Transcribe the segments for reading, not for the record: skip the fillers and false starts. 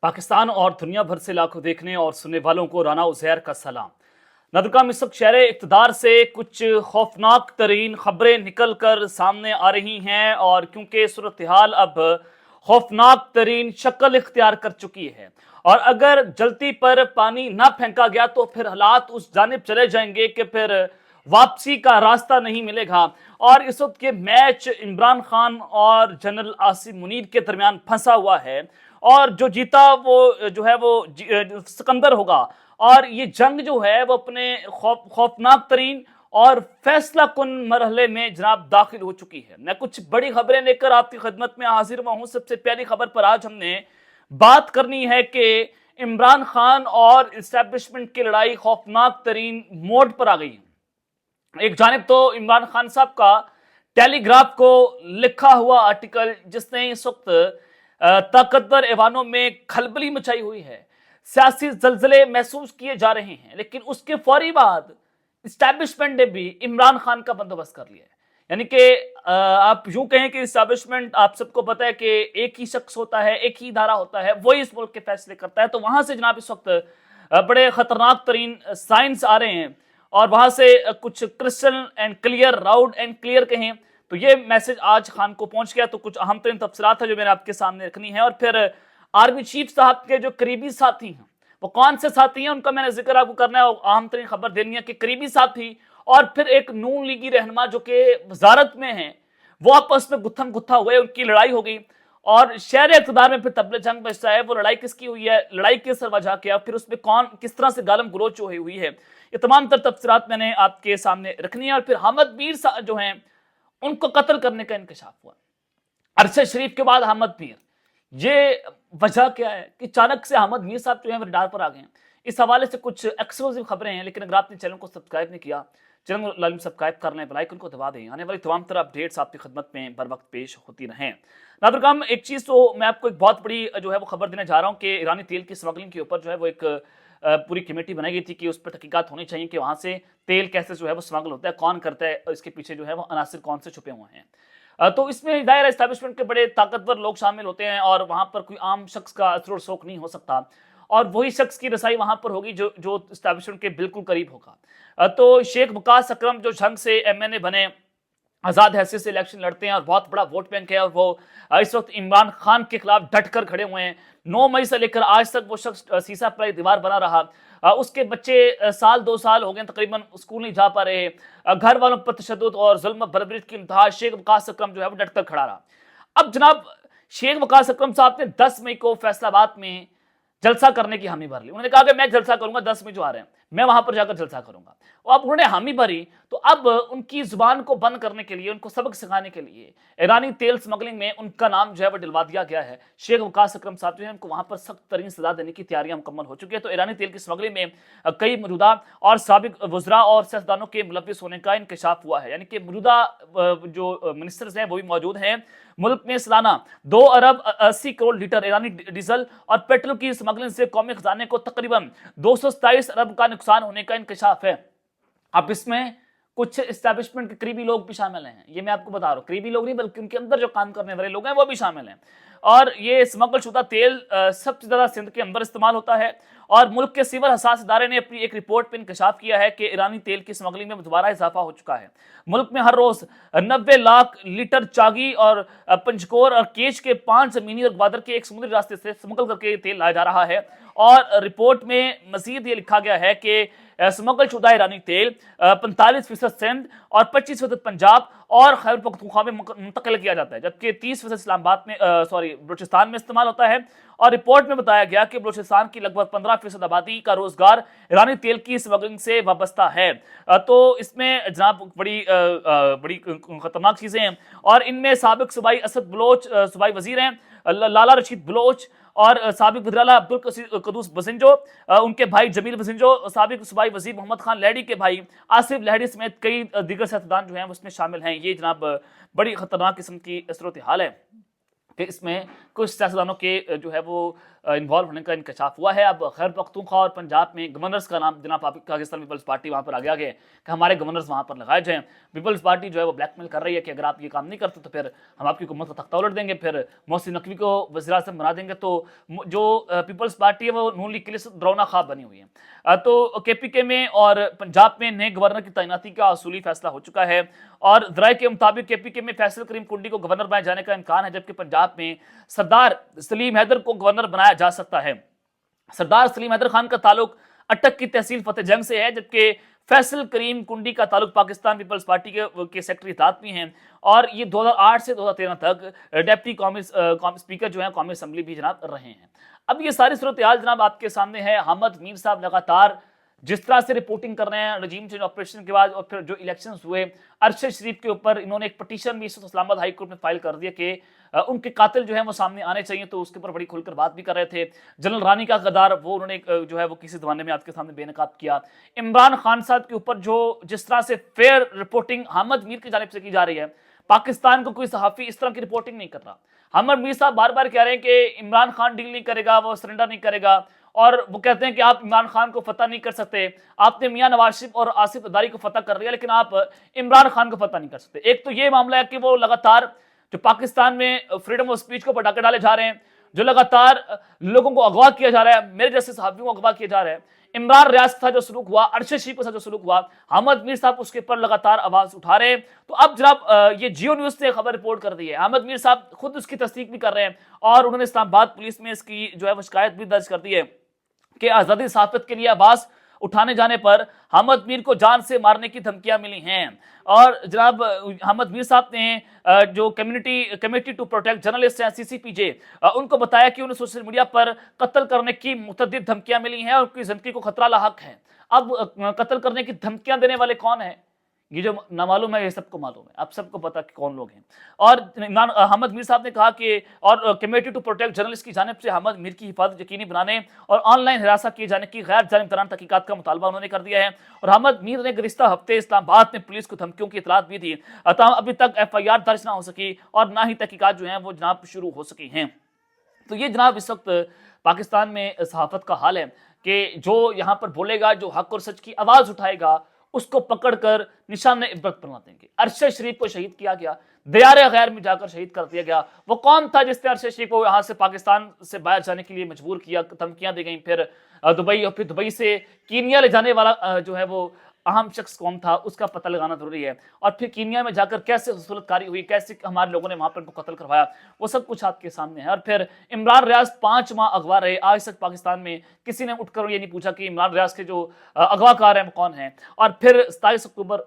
पाकिस्तान और दुनिया भर से लाखों देखने और सुनने वालों को राना उज़ैर का सलाम। नादरकाम, इस वक्त शहर इक़्तिदार से कुछ खौफनाक तरीन खबरें निकल कर सामने आ रही हैं और क्योंकि सूरत हाल अब खौफनाक तरीन शक्ल इख्तियार कर चुकी है और अगर जलती पर पानी ना फेंका गया तो फिर हालात उस जानिब चले जाएंगे कि फिर वापसी का रास्ता नहीं मिलेगा। और इस वक्त के मैच इमरान खान और जनरल आसिम मुनीर के दरमियान फंसा हुआ है और जो जीता वो जो है वो सिकंदर होगा। और ये जंग जो है वो अपने खौफनाक तरीन और फैसला कुन मरहले में जनाब दाखिल हो चुकी है। मैं कुछ बड़ी खबरें लेकर आपकी खिदमत में हाजिर हुआ हूं। सबसे पहली खबर पर आज हमने बात करनी है कि इमरान खान और इस्टेब्लिशमेंट की लड़ाई खौफनाक तरीन मोड़ पर आ गई है। एक जानिब तो इमरान खान साहब का टेलीग्राफ को लिखा हुआ आर्टिकल जिसने इस वक्त ताकतवर ऐवानों में खलबली मचाई हुई है, सियासी जल्जले महसूस किए जा रहे हैं, लेकिन उसके फौरी बाद इस्टेब्लिशमेंट ने भी इमरान खान का बंदोबस्त कर लिया है। यानी कि आप यूं कहें कि इस्टेब्लिशमेंट, आप सबको पता है कि एक ही शख्स होता है, एक ही इदारा होता है, वही इस मुल्क के फैसले करता है। तो वहां से जनाब इस वक्त बड़े खतरनाक तरीन साइंस आ रहे हैं और वहां से कुछ crystal and clear, round and clear कहें तो ये मैसेज आज खान को पहुंच गया। तो कुछ अहम तरीन तफसीलात है जो मैंने आपके सामने रखनी है। और फिर आर्मी चीफ साहब के जो करीबी साथी हैं, वो कौन से साथी हैं उनका मैंने जिक्र आपको करना है और अहम तरीन खबर देनी है कि करीबी साथी और फिर एक नून लीगी रहनुमा जो कि वजारत में है, वो आपस में गुत्थम गुत्था हुए, उनकी लड़ाई हो गई और शहर इक़्तिदार में फिर तबले जंग बचता है। वो लड़ाई किसकी हुई है, लड़ाई किस वजह किया, फिर उसमें कौन किस तरह से गालम गलोच हुई है, ये तमाम तर तफसीलात मैंने आपके सामने रखनी है। और फिर अहमद मीर जो हैं उनको कत्ल करने का इंकशाफ हुआ, अरशद शरीफ के बाद अहमद मीर। ये वजह क्या है कि अचानक से अहमद मीर साहब जो है रडार पर आ गए हैं। इस हवाले से कुछ एक्सक्लूसिव खबरें हैं, लेकिन अगर आपने चैनल को सब्सक्राइब नहीं किया, चैनल को लाजमी सब्सक्राइब कर लें, बेल आइकन को दबा दें। आने वाली तमाम तरह अपडेट्स आपकी खिदमत में बर वक्त पेश होती रहें। नादरकाम, एक चीज़ तो मैं आपको एक बहुत बड़ी जो है वो खबर देने जा रहा हूँ कि ईरानी तेल की स्मगलिंग के ऊपर जो है वो एक पूरी कमेटी बनाई गई थी कि उस पर तहकीकात होनी चाहिए कि वहाँ से तेल कैसे जो है वो स्मगल होता है, कौन करता है, इसके पीछे जो है वो अनासिर कौन से छुपे हुए हैं। तो इसमें दायरा एस्टैब्लिशमेंट के बड़े ताकतवर लोग शामिल होते हैं और वहाँ पर कोई आम शख्स का असर और शौक नहीं हो सकता और वही शख्स की रसाई वहाँ पर होगी जो जो एस्टैब्लिशमेंट के बिल्कुल करीब होगा। तो शेख वकास अकरम जो जंग से MNA बने, आज़ाद हैसियत से इलेक्शन लड़ते हैं और बहुत बड़ा वोट बैंक है और वो इस वक्त इमरान खान के खिलाफ डट कर खड़े हुए हैं। 9 मई से लेकर आज तक वो शख्स सीसा पर दीवार बना रहा। उसके बच्चे साल 2 साल हो गए तकरीबन स्कूल नहीं जा पा रहे। घर वालों पर तशद्दुद और जुल्म बर्बरीत की इंतहा शेख वकास अकरम जो है वो डट कर खड़ा रहा। अब जनाब शेख वकास अकरम साहब ने 10 मई को फैसलाबाद में जलसा करने की हामी भर ली। उन्होंने कहा कि मैं जलसा करूंगा, 10 मई जो आ रहे हैं मैं वहां पर जाकर जलसा करूंगा। और अब उन्होंने हामी भरी तो अब उनकी जुबान को बंद करने के लिए, उनको सबक सिखाने के लिए ईरानी तेल स्मगलिंग में उनका नाम जो है वो दिलवा दिया गया है। शेख वकास अकरम साहब जो है उनको वहां पर सख्त तरीन सजा देने की तैयारियां मुकम्मल हो चुकी है। तो ईरानी तेल की स्मगलिंग में कई मौजूदा और साबिक वज़रा और सियासतदानों के मुलव्विस होने का इंकशाफ हुआ है। यानी कि मौजूदा जो मिनिस्टर्स हैं वो भी मौजूद हैं। मुल्क में सालाना 2 अरब 80 करोड़ लीटर ईरानी डीजल और पेट्रोल की स्मगलिंग से कौमी खजाने को तकरीबन 227 अरब का नुकसान होने का इंकशाफ है। अब इसमें कुछ एस्टैब्लिशमेंट के करीबी लोग भी शामिल हैं, ये मैं आपको बता रहा हूँ। करीबी लोग नहीं बल्कि उनके अंदर जो काम करने वाले लोग हैं वो भी शामिल हैं। और ये स्मगल शुदा तेल सबसे ज़्यादा सिंध के अंदर इस्तेमाल होता है। और मुल्क के सिविल हसास इदारे ने अपनी एक रिपोर्ट पर इंकशाफ किया है कि ईरानी तेल की स्मगलिंग में दोबारा इजाफा हो चुका है। मुल्क में हर रोज़ 90 लाख लीटर चागी और पंचकोर और केच के 5 ज़मीनी और ग्वादर के एक समुद्री रास्ते से स्मगल करके तेल लाया जा रहा है। और रिपोर्ट में मजीद ये लिखा गया है कि स्मगल शुदा ईरानी तेल 45% सिंध और 25% पंजाब और खैबर पख्तूनख्वा में मुंतकिल किया जाता है, जबकि 30% इस्लामाबाद में बलूचिस्तान में इस्तेमाल होता है। और रिपोर्ट में बताया गया कि बलूचिस्तान की लगभग 15% आबादी का रोजगार ईरानी तेल की स्मगलिंग से वाबस्ता है। तो इसमें जनाब बड़ी खतरनाक चीज़ें हैं और इनमें साबिक सूबाई असद बलोच सूबाई वजीर हैं, लाला रशीद बलोच और साबिक वज़ीर-ए-आला अब्दुल कदूस बसिंजो, उनके भाई जमील बसिंजो, साबिक सूबाई वज़ीर मोहम्मद खान लहड़ी के भाई आसिफ लहड़ी समेत कई दीगर सियासतदान जो हैं उसमें शामिल हैं। ये जनाब बड़ी खतरनाक किस्म की सूरत हाल है। कि इसमें कुछ सियासतदानों के जो है वो इन्वॉल्व होने का इंकशाफ हुआ है। अब खैबर पख्तूनख्वा और पंजाब में गवर्नर्स का नाम जनाब पाकिस्तान पीपल्स पार्टी वहाँ पर आगे आ गए कि हमारे गवर्नर्स वहाँ पर लगाए जाएं। पीपल्स पार्टी जो है वो ब्लैकमेल कर रही है कि अगर आप ये काम नहीं करते तो फिर हम आपकी हुकूमत का तख्ता उलट देंगे, फिर मोहसिन नकवी को वज़ीर-ए-आज़म बना देंगे। तो जो पीपल्स पार्टी है वो नून लीग के लिए डरावना ख्वाब बनी हुई है। तो केपीके में और पंजाब में नए गवर्नर की तैनाती का असूली फैसला हो चुका है और ज़राए के मुताबिक केपीके में फैसल करीम कुंडी को गवर्नर बनाए जाने का इम्कान है, जबकि पंजाब में सरदार सलीम हैदर को गवर्नर बनाया जा सकता है। सरदार सलीम हैदर खान का ताल्लुक अटक की तहसील फतेह जंग से है, जबकि फैसल करीम कुंडी का ताल्लुक पाकिस्तान पीपल्स पार्टी के सेक्रेटरी इत्तेहाद में हैं और ये 2008 से 2013 तक डेप्टी कौमी स्पीकर जो है कौमी असम्बली भी जनाब रहे हैं। अब ये सारी सूरत हाल जनाब आपके सामने है। अहमद मीर साहब लगातार जिस तरह से रिपोर्टिंग कर रहे हैं रजीम चेंज ऑपरेशन के बाद और फिर जो इलेक्शंस हुए, अरशद शरीफ के ऊपर इन्होंने एक पटिशन भी इस्लामाबाद हाई कोर्ट में फाइल कर दिया कि उनके कातिल जो है वो सामने आने चाहिए, तो उसके ऊपर बड़ी खुलकर बात भी कर रहे थे। जनरल रानी का गद्दार वो उन्होंने जो है वो किसी जमाने में आपके सामने बेनकाब किया। इमरान खान साहब के ऊपर जो जिस तरह से फेयर रिपोर्टिंग अहमद मीर की जानिब से की जा रही है, पाकिस्तान को कोई सहाफ़ी इस तरह की रिपोर्टिंग नहीं कर रहा। अहमद मीर साहब बार बार कह रहे हैं कि इमरान खान डील नहीं करेगा, वो सरेंडर नहीं करेगा और वो कहते हैं कि आप इमरान खान को फतह नहीं कर सकते। आपने मियां नवाज शरीफ और आसिफ अदारी को फतह कर लिया, लेकिन आप इमरान खान को फतह नहीं कर सकते। एक तो ये मामला है कि वो लगातार जो पाकिस्तान में फ्रीडम ऑफ स्पीच को पटाखे डाले जा रहे हैं, जो लगातार लोगों को अगवा किया जा रहा है, मेरे जैसे सहाफियों को अगवा किया जा रहा है। इमरान रियाज के साथ जो सलूक हुआ, अरशद शरीफ के साथ जो सलूक हुआ, अहमद मीर साहब उसके ऊपर लगातार आवाज उठा रहे हैं। तो अब जनाब ये जियो न्यूज ने खबर रिपोर्ट कर दी है, अहमद मीर साहब खुद उसकी तस्दीक भी कर रहे हैं और उन्होंने इस्लामाबाद पुलिस में इसकी जो है वो शिकायत भी दर्ज कर दी है कि आज़ादी सहाफ़त के लिए आवाज़ उठाने जाने पर अहमद मीर को जान से मारने की धमकियां मिली हैं। और जनाब अहमद मीर साहब ने जो कमेटी टू प्रोटेक्ट जर्नलिस्ट हैं CCPJ, उनको बताया कि उन्हें सोशल मीडिया पर कत्ल करने की मुतअद्दिद धमकियां मिली हैं और उनकी ज़िंदगी को खतरा लाहक है। अब कत्ल करने की धमकियां देने वाले कौन हैं? ये जो नामालूम है ये सबको मालूम है, आप सबको पता कि कौन लोग हैं। और अहमद मीर साहब ने कहा कि और कमेटी टू प्रोटेक्ट जर्नलिस्ट की जानिब से अहमद मीर की हिफाजत यकीनी बनाने और ऑनलाइन हिरासत किए जाने की गैर जानिबदाराना तहकीकात का मुतालबा उन्होंने कर दिया है। और अहमद मीर ने गुज़िश्ता हफ्ते इस्लामाबाद में पुलिस को धमकियों की इतलात भी दी, अतः अभी तक FIR दर्ज ना हो सकी और ना ही तहकीकात जो है वो जनाब शुरू हो सकी हैं। तो ये जनाब इस वक्त पाकिस्तान में सहाफत का हाल है कि जो यहाँ पर बोलेगा, जो हक और सच की आवाज़ उठाएगा, उसको पकड़कर निशान इबरत बना देंगे। अरशद शरीफ को शहीद किया गया, दियारे गैर में जाकर शहीद कर दिया गया। वो कौन था जिसने अरशद शरीफ को यहाँ से पाकिस्तान से बाहर जाने के लिए मजबूर किया? धमकियां दी गई, फिर दुबई और फिर दुबई से कीनिया ले जाने वाला जो है वो अहम शख्स कौन था, उसका पता लगाना जरूरी है। और फिर कीनिया में जाकर कैसे हुसूलतकारी हुई, कैसे हमारे लोगों ने वहां पर उनको कत्ल करवाया, वो सब कुछ आपके सामने है। और फिर इमरान रियाज 5 माह अगवा रहे, आज तक पाकिस्तान में किसी ने उठकर ये नहीं पूछा कि इमरान रियाज के जो अगवाकार हैं वो कौन है। और फिर 27 अक्टूबर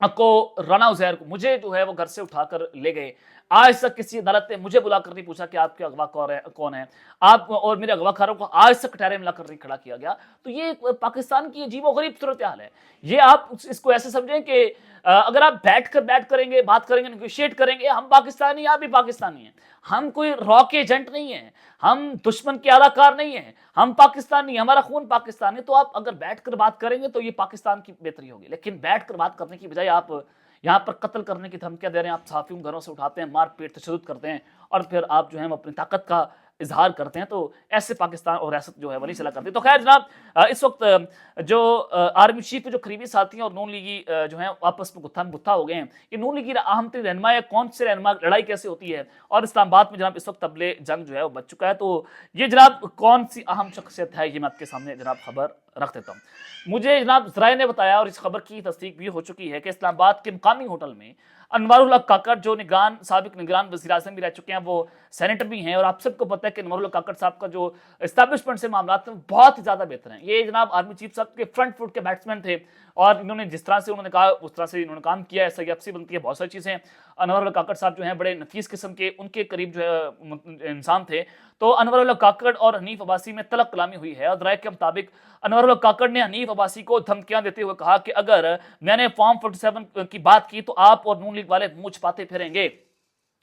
को राना उज़ैर को मुझे जो है वो घर से उठाकर ले गए, आज तक किसी अदालत ने मुझे बुलाकर नहीं पूछा कि आपके अगवाकार कौन है, आप और मेरे अगवाकारों को आज तक कटहरे में लाकर नहीं खड़ा किया गया। तो ये पाकिस्तान की अजीब और गरीब सूरत हाल है। ये आप इसको ऐसे समझें कि अगर आप बात करेंगे, बात करेंगे, निगोशिएट करेंगे, हम पाकिस्तानी, आप भी पाकिस्तानी हैं, हम कोई रॉ के एजेंट नहीं है, हम दुश्मन के आलाकार नहीं है, हम पाकिस्तानी, हमारा खून पाकिस्तानी। तो आप अगर बैठकर बात करेंगे तो ये पाकिस्तान की बेहतरी होगी, लेकिन बैठकर बात करने की बजाय आप यहाँ पर कत्ल करने की धमकियां दे रहे हैं, आप सहाफियों घरों से उठाते हैं, मार पीट तशद्दुद करते हैं और फिर आप जो है अपनी ताकत का इजहार करते हैं। तो ऐसे पाकिस्तान और रियासत जो है वो नहीं चला करती। तो खैर जनाब, इस वक्त जो आर्मी चीफ के जो करीबी साथी हैं और नून लीगी जो है आपस में गुत्था हो गए हैं। ये नून लीगी अहम तरीन रहनुमा है, कौन से रहनुमा, लड़ाई कैसे होती है, और इस्लामाबाद में जनाब इस वक्त तबले जंग जो है वो बच चुका है। तो ये जनाब कौन सी अहम शख्सियत है, ये मैं आपके सामने जनाब खबर रख देता हूँ। मुझे जनाब ज़राए ने बताया और इस खबर की तस्दीक भी हो चुकी है कि इस्लामाबाद के मुकामी होटल में अनवारुल हक काकड़ जो साबिक निगरान वज़ीर-ए-आज़म भी रह चुके हैं, वो सेनेटर भी हैं, और आप सबको पता है कि अनवारुल हक काकड़ साहब का जो एस्टैब्लिशमेंट से मामला हैं बहुत ही ज़्यादा बेहतर हैं। ये जनाब आर्मी चीफ साहब के फ्रंट फुट के बैट्समैन थे और इन्होंने जिस तरह से उन्होंने कहा उस तरह से इन्होंने काम किया है, SIFC बनती है, बहुत सारी चीज़ें। अनवारुल हक काकड़ साहब जो हैं बड़े नफीस किस्म के, उनके करीब जो है इंसान थे। तो अनवारुल हक काकड़ और हनीफ अब्बासी में तलक कलामी हुई है और ज़राए के मुताबिक अनवारुल हक काकड़ ने हनीफ अब्बासी को धमकियां देते हुए कहा कि अगर मैंने फॉर्म 47 की बात की तो आप और नून लीग वाले मुंह छिपाते फिरेंगे।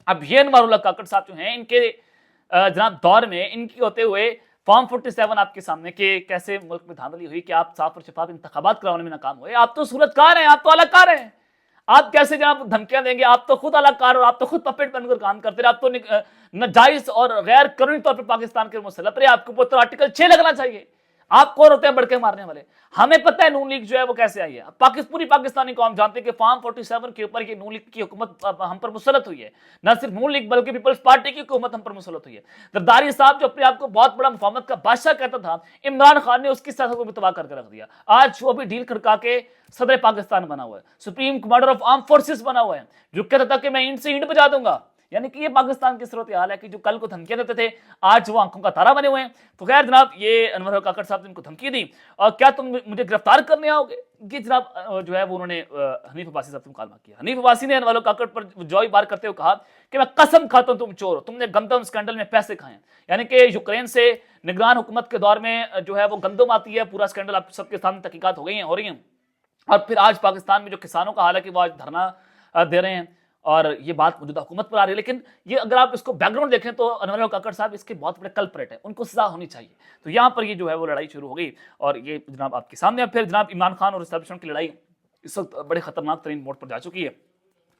अब ये अनवारुल हक काकड़ साहब जो हैं, इनके जनाब दौर में इनकी होते हुए फॉर्म 47 आपके सामने कि कैसे मुल्क में धांधली हुई कि आप साफ और शफाफ इंतखाबात कराने में नाकाम हुए। आप तो सूरतकार हैं, आप तो अलगकार हैं, آپ کیسے جناب دھمکیاں دیں گے؟ آپ تو خود اداکار اور آپ تو خود پپیٹ بن کر کام کرتے رہے، آپ تو ناجائز اور غیر قانونی طور پر پاکستان کے مسلط رہے، آپ کے اوپر آرٹیکل 6 لگنا چاہیے۔ آپ کون ہوتے ہیں بڑکے مارنے والے؟ ہمیں پتہ ہے نون لیگ جو ہے وہ کیسے آئی ہے، پوری پاکستانی قوم جانتے ہیں کہ فارم 47 کے اوپر یہ نون لیگ کی حکومت ہم پر مسلط ہوئی ہے، نہ صرف نون لیگ بلکہ پیپلز پارٹی کی حکومت ہم پر مسلط ہوئی ہے۔ زرداری صاحب جو اپنے آپ کو بہت بڑا مفاہمت کا بادشاہ کہتا تھا، عمران خان نے اس کی سیاست کو بھی تباہ کر کے رکھ دیا۔ آج وہ بھی ڈھیل کھڑکا کے صدر پاکستان بنا ہوا ہے، supreme commander of arm forces بنا ہوا ہے، جو کہتا تھا کہ میں اینٹ سے اینٹ بجا دوں گا۔ یعنی کہ یہ پاکستان کی صورتحال ہے کہ جو کل کو دھمکیاں دیتے تھے آج وہ آنکھوں کا تارا بنے ہوئے ہیں۔ تو خیر جناب، یہ انور حق کاکڑ صاحب نے ان کو دھمکی دی، اور کیا تم مجھے گرفتار کرنے آؤ گے؟ یہ جناب جو ہے وہ انہوں نے حنیف عباسی صاحب سے مکالمہ کیا۔ حنیف عباسی نے انور حق کاکڑ پر جوئی بار کرتے ہوئے کہا کہ میں قسم کھاتا ہوں تم چور ہو، تم نے گندم اسکینڈل میں پیسے کھائے ہیں۔ یعنی کہ یوکرین سے نگران حکومت کے دور میں جو ہے وہ گندم آتی ہے، پورا اسکینڈل آپ سب کے سامنے تحقیقات ہو رہی ہیں، اور پھر آج پاکستان میں جو کسانوں کا حال ہے کہ وہ آج دھرنا دے رہے ہیں، اور یہ بات موجودہ حکومت پر آ رہی ہے۔ لیکن یہ اگر آپ اس کو بیک گراؤنڈ دیکھیں تو انور حق کاکڑ صاحب اس کے بہت بڑے کلپریٹ ہیں، ان کو سزا ہونی چاہیے۔ تو یہاں پر یہ جو ہے وہ لڑائی شروع ہو گئی، اور یہ جناب آپ کے سامنے اب پھر جناب عمران خان اور اسٹیبلشمنٹ کی لڑائی اس وقت بڑے خطرناک ترین موڑ پر جا چکی ہے،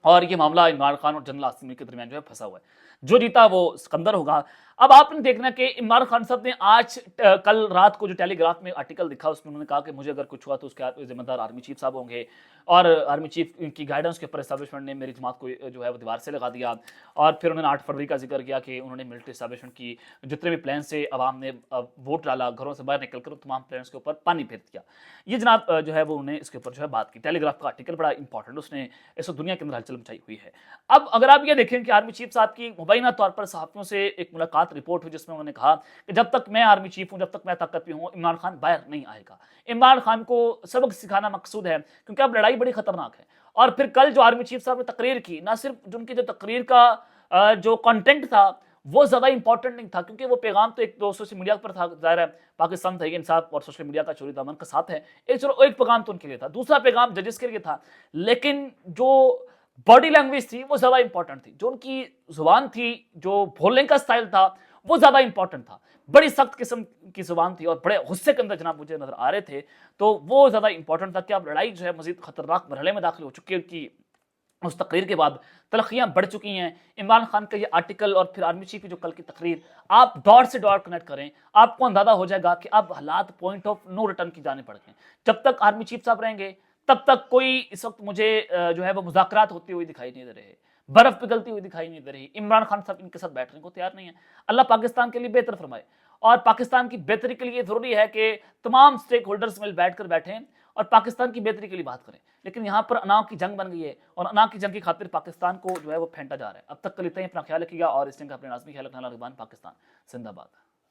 اور یہ معاملہ عمران خان اور جنرل آصف کے درمیان جو ہے پھنسا ہوا ہے، جو جیتا وہ سکندر ہوگا۔ اب آپ نے دیکھنا کہ عمران خان صاحب نے آج کل رات کو جو ٹیلی گراف میں آرٹیکل دکھا، اس میں انہوں نے کہا کہ مجھے اگر کچھ ہوا تو اس کے ذمہ دار آرمی چیف صاحب ہوں گے، اور آرمی چیف کی گائیڈنس کے اوپر اسٹیبلشمنٹ نے میری جماعت کو جو ہے وہ دیوار سے لگا دیا۔ اور پھر انہوں نے 8 فروری کا ذکر کیا کہ انہوں نے ملٹری اسٹیبلشمنٹ کی جتنے بھی پلان سے عوام نے ووٹ ڈالا، گھروں سے باہر نکل کر تمام پلانس کے اوپر پانی پھیر دیا۔ یہ جناب جو ہے وہ انہوں نے اس کے اوپر جو ہے بات کی۔ ٹیلی گراف کا آرٹیکل بڑا امپورٹنٹ، اس نے اس وقت دنیا کے اندر ہلچل مچائی ہوئی ہے۔ اب اگر آپ یہ دیکھیں کہ آرمی چیف صاحب کی مبینہ طور پر صحافیوں سے ایک ملاقات رپورٹ ہوئی، جس میں انہوں نے کہا کہ جب تک میں آرمی چیف ہوں، جب تک میں طاقت پہ ہوں، عمران خان باہر نہیں آئے گا۔ عمران خان کو سبق سکھانا مقصود ہے، کیونکہ اب لڑائی بڑی خطرناک ہے۔ اور پھر کل جو آرمی چیف صاحب نے تقریر کی، نہ صرف ان کی جو تقریر کا جو کنٹینٹ تھا وہ زیادہ امپورٹنٹ نہیں تھا، کیونکہ وہ پیغام تو ایک دو سوشل میڈیا پر تھا، ظاہر ہے پاکستان تحریک انصاف اور سوشل میڈیا کا چوری دامن کا ساتھ ہے، ایک پیغام تو ان کے لیے تھا، دوسرا پیغام ججز کے لیے تھا، لیکن جو باڈی لینگویج تھی وہ زیادہ امپورٹنٹ تھی، جو ان کی زبان تھی، جو بولنے کا سٹائل تھا وہ زیادہ امپورٹنٹ تھا، بڑی سخت قسم کی زبان تھی اور بڑے غصے کے اندر جناب مجھے نظر آ رہے تھے، تو وہ زیادہ امپورٹنٹ تھا کہ اب لڑائی جو ہے مزید خطرناک مرحلے میں داخل ہو چکی ہے۔ ان کی اس تقریر کے بعد تلخیاں بڑھ چکی ہیں، عمران خان کا یہ آرٹیکل اور پھر آرمی چیف کی جو کل کی تقریر، آپ ڈور سے ڈور کنیکٹ کریں، آپ کو اندازہ ہو جائے گا کہ اب حالات پوائنٹ آف نو ریٹرن کی جانے پڑ گئے۔ جب تک آرمی چیف صاحب رہیں گے تب تک کوئی اس وقت مجھے جو ہے وہ مذاکرات ہوتے ہوئے دکھائی نہیں دے رہے، برف پگھلتی ہوئی دکھائی نہیں دے رہی، عمران خان صاحب ان کے ساتھ بیٹھنے کو تیار نہیں ہے۔ اللہ پاکستان کے لیے بہتر فرمائے، اور پاکستان کی بہتری کے لیے ضروری ہے کہ تمام سٹیک ہولڈرز مل بیٹھ کر بیٹھیں اور پاکستان کی بہتری کے لیے بات کریں، لیکن یہاں پر اناؤ کی جنگ بن گئی ہے، اور اناؤ کی جنگ کی خاطر پاکستان کو جو ہے وہ پھینٹا جا رہا ہے۔ اب تک کے لیے اتنا ہی، اپنا خیال رکھیے گا، اور اس جنگ کا اپنے لازمی خیال رکھنا۔ پاکستان زندہ باد۔